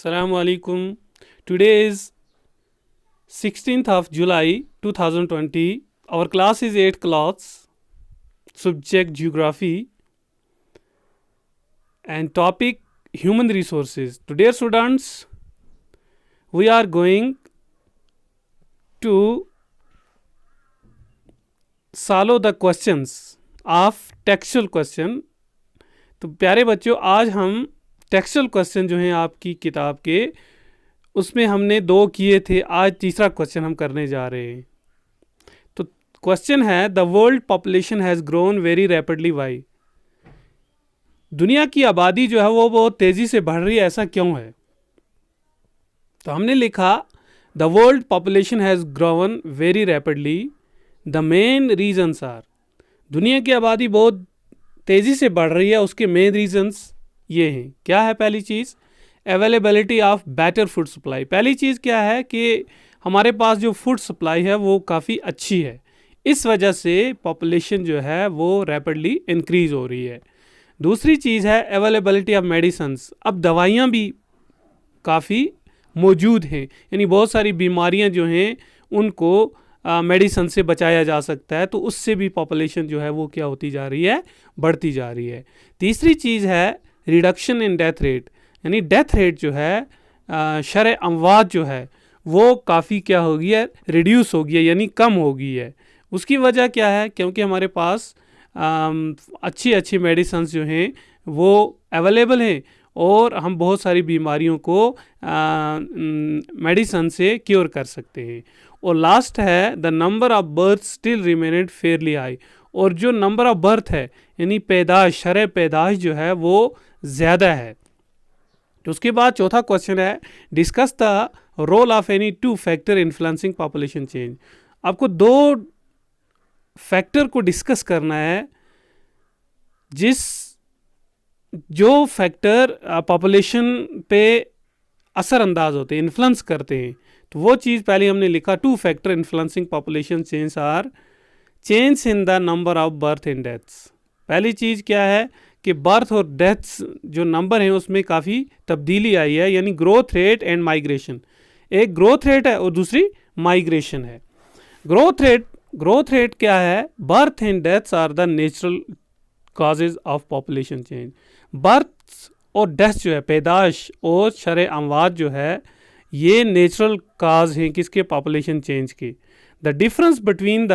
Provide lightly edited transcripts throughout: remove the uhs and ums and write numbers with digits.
Assalamu alaikum. Today is 16th of July 2020. Our class is 8 class, subject geography and topic human resources. Today students, we are going to solve the questions of textual question. तो प्यारे बच्चों, आज हम textual question जो हैं आपकी किताब के, उसमें हमने 2 किए थे, आज तीसरा क्वेश्चन हम करने जा रहे हैं। तो क्वेश्चन है, the world population has grown very rapidly why. दुनिया की आबादी जो है वो बहुत तेज़ी से बढ़ रही है, ऐसा क्यों है? तो हमने लिखा the world population has grown very rapidly, the main reasons are. दुनिया की आबादी बहुत तेज़ी से बढ़ रही है, उसके मेन रीजन्स ये हैं। क्या है? पहली चीज़, availability of better food supply. पहली चीज़ क्या है कि हमारे पास जो फूड सप्लाई है वो काफ़ी अच्छी है, इस वजह से पॉपुलेशन जो है वो रैपिडली इंक्रीज़ हो रही है। दूसरी चीज़ है अवेलेबिलिटी ऑफ मेडिसिन्स। अब दवाइयाँ भी काफ़ी मौजूद हैं, यानी बहुत सारी बीमारियाँ जो हैं उनको मेडिसिन से बचाया जा सकता है, तो उससे भी पॉपुलेशन जो है वो क्या होती जा रही है, बढ़ती जा रही है। तीसरी चीज़ है रिडक्शन इन डेथ रेट, यानी डेथ रेट जो है शरह अमवात जो है वो काफ़ी क्या हो गई है, रिड्यूस हो गई है, यानी कम हो गई है। उसकी वजह क्या है? क्योंकि हमारे पास अच्छी अच्छी मेडिसिन जो हैं वो अवेलेबल हैं और हम बहुत सारी बीमारियों को मेडिसिन से क्योर कर सकते हैं। और लास्ट है the number of birth still remained fairly high. और जो नंबर ऑफ बर्थ है यानी पैदाश, शरह पैदाश जो है वो ज़्यादा है। तो उसके बाद चौथा क्वेश्चन है, discuss the role of any 2 factor influencing population change. आपको 2 फैक्टर को डिस्कस करना है जो फैक्टर पॉपुलेशन पे असरअंदाज होते हैं, इन्फ्लुएंस करते हैं। तो वो चीज़ पहले हमने लिखा, 2 factor influencing population change are change in the number of births and deaths. पहली चीज़ क्या है कि बर्थ और डेथ्स जो नंबर हैं उसमें काफ़ी तब्दीली आई है, यानी ग्रोथ रेट एंड माइग्रेशन। एक ग्रोथ रेट है और दूसरी माइग्रेशन है। ग्रोथ रेट क्या है? Birth and deaths are the natural causes of population change. Birth और डेथ जो है, पैदाश और शरह अमवात जो है, ये नेचुरल काज हैं किसके? पॉपुलेशन चेंज के। The difference between the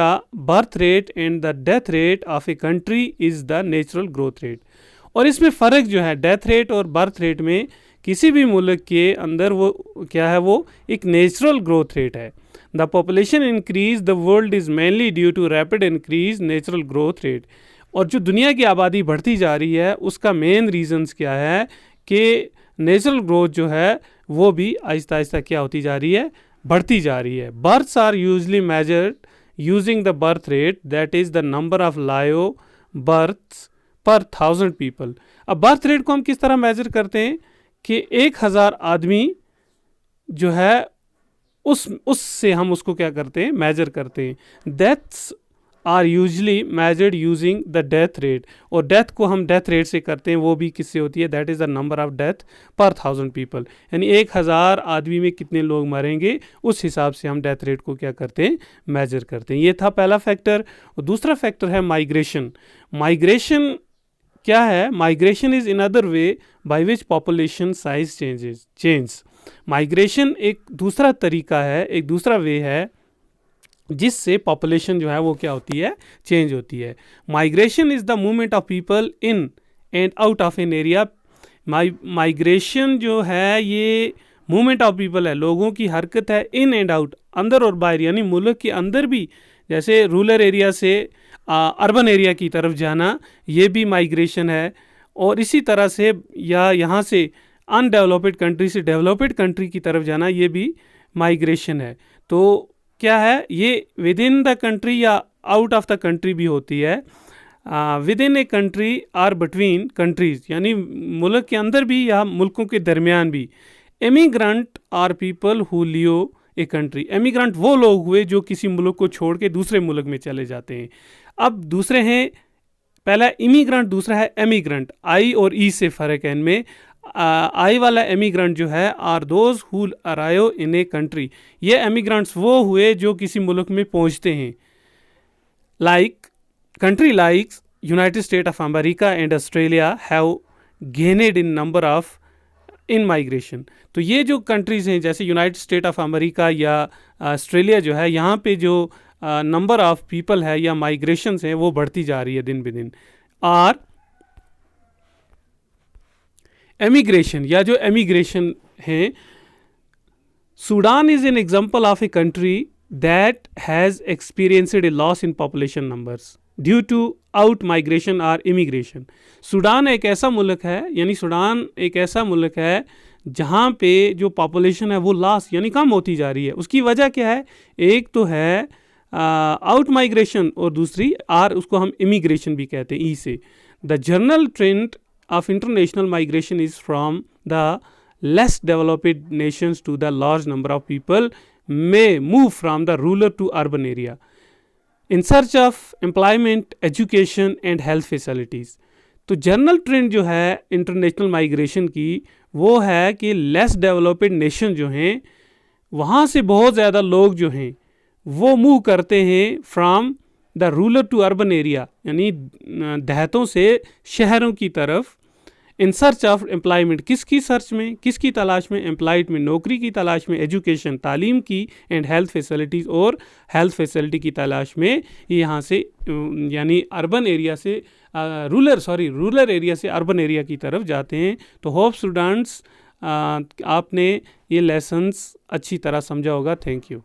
birth rate and the death rate of a country is the natural growth rate. और इसमें फ़र्क जो है डेथ रेट और बर्थ रेट में, किसी भी मुल्क के अंदर वो क्या है, वो एक नेचुरल ग्रोथ रेट है। The population increase the world is mainly due to rapid increase natural growth rate. और जो दुनिया की आबादी बढ़ती जा रही है उसका मेन रीजन्स क्या है कि नेचुरल ग्रोथ जो है वो भी आहिस्ता आहिस्ता क्या होती जा रही है, बढ़ती जा रही है। Births are usually measured using the birth rate, that is the number of live births per 1000 people. अब बर्थ रेट को हम किस तरह मेजर करते हैं कि 1000 आदमी जो है उससे हम उसको क्या करते हैं, मेजर करते हैं। Deaths are usually measured using the death rate, और डेथ को हम डेथ रेट से करते हैं, वो भी किससे होती है, that is the number of death पर 1000 पीपल, यानी 1000 आदमी में कितने लोग मरेंगे उस हिसाब से हम डेथ रेट को क्या करते हैं, मेजर करते हैं। ये था पहला फैक्टर। और दूसरा फैक्टर है माइग्रेशन। माइग्रेशन क्या है? Migration is another way by which population size change. Migration एक दूसरा तरीका है, एक दूसरा वे है जिससे पॉपुलेशन जो है वो क्या होती है, चेंज होती है। Migration is the movement of people in and out of an area. Migration जो है ये मूवमेंट ऑफ पीपल है, लोगों की हरकत है, इन एंड आउट, अंदर और बाहर, यानी मुल्क के अंदर भी, जैसे रूरल एरिया से अर्बन एरिया की तरफ जाना, ये भी माइग्रेशन है। और इसी तरह से या यहाँ से अनडेवलप्ड कंट्री से डेवलप्ड कंट्री की तरफ जाना, ये भी माइग्रेशन है। तो क्या है, ये विद इन द कंट्री या आउट ऑफ द कंट्री भी होती है, विद इन ए कंट्री और बिटवीन कंट्रीज, यानी मुल्क के अंदर भी या मुल्कों के दरमियान भी। Emigrant are people who leave a country. Emigrant वो लोग हुए जो किसी मुल्क को छोड़ के दूसरे मुल्क में चले जाते हैं। अब दूसरे हैं, पहला इमिग्रेंट, दूसरा है एमिग्रेंट। आई और ई से फ़र्क है इनमें। आई वाला एमिग्रेंट जो है are those who arrive in a country, ये एमिग्रेंट्स वो हुए जो किसी मुल्क में पहुंचते हैं। Like country like United State of America and Australia have gained in number of in migration. तो ये जो कंट्रीज़ हैं जैसे यूनाइटेड स्टेट ऑफ अमेरिका या ऑस्ट्रेलिया जो है, यहाँ पे जो नंबर ऑफ पीपल है या माइग्रेशंस हैं वो बढ़ती जा रही है दिन ब दिन। और एमिग्रेशन या जो एमिग्रेशन है, Sudan is an example of a country that has experienced a loss in population numbers due to out migration और इमिग्रेशन। सूडान एक ऐसा मुल्क है, यानी सूडान एक ऐसा मुल्क है जहाँ पे जो पॉपुलेशन है वो लॉस यानी कम होती जा रही है। उसकी वजह क्या है? एक तो है आउट माइग्रेशन और दूसरी आर उसको हम इमिग्रेशन भी कहते हैं, ई से। The general trend of international migration is from the less developed nations to the large number of people may move from the rural to urban area in search of employment, education and health facilities। तो general trend जो है international migration की वो है कि less developed nation जो हैं वहाँ से बहुत ज़्यादा लोग जो हैं वो मूव करते हैं from the rural to urban area, यानी देहातों से शहरों की तरफ। इन सर्च ऑफ एम्प्लॉयमेंट, किसकी सर्च में, किसकी तलाश में? एम्प्लॉयड में, नौकरी की तलाश में, एजुकेशन तालीम की, एंड हेल्थ फैसिलिटीज़ और हेल्थ फैसिलिटी की तलाश में यहाँ से यानी अर्बन एरिया से रूरल एरिया से अर्बन एरिया की तरफ जाते हैं। तो होप स्टूडेंट्स आपने ये लेसन्स अच्छी तरह समझा होगा। Thank you.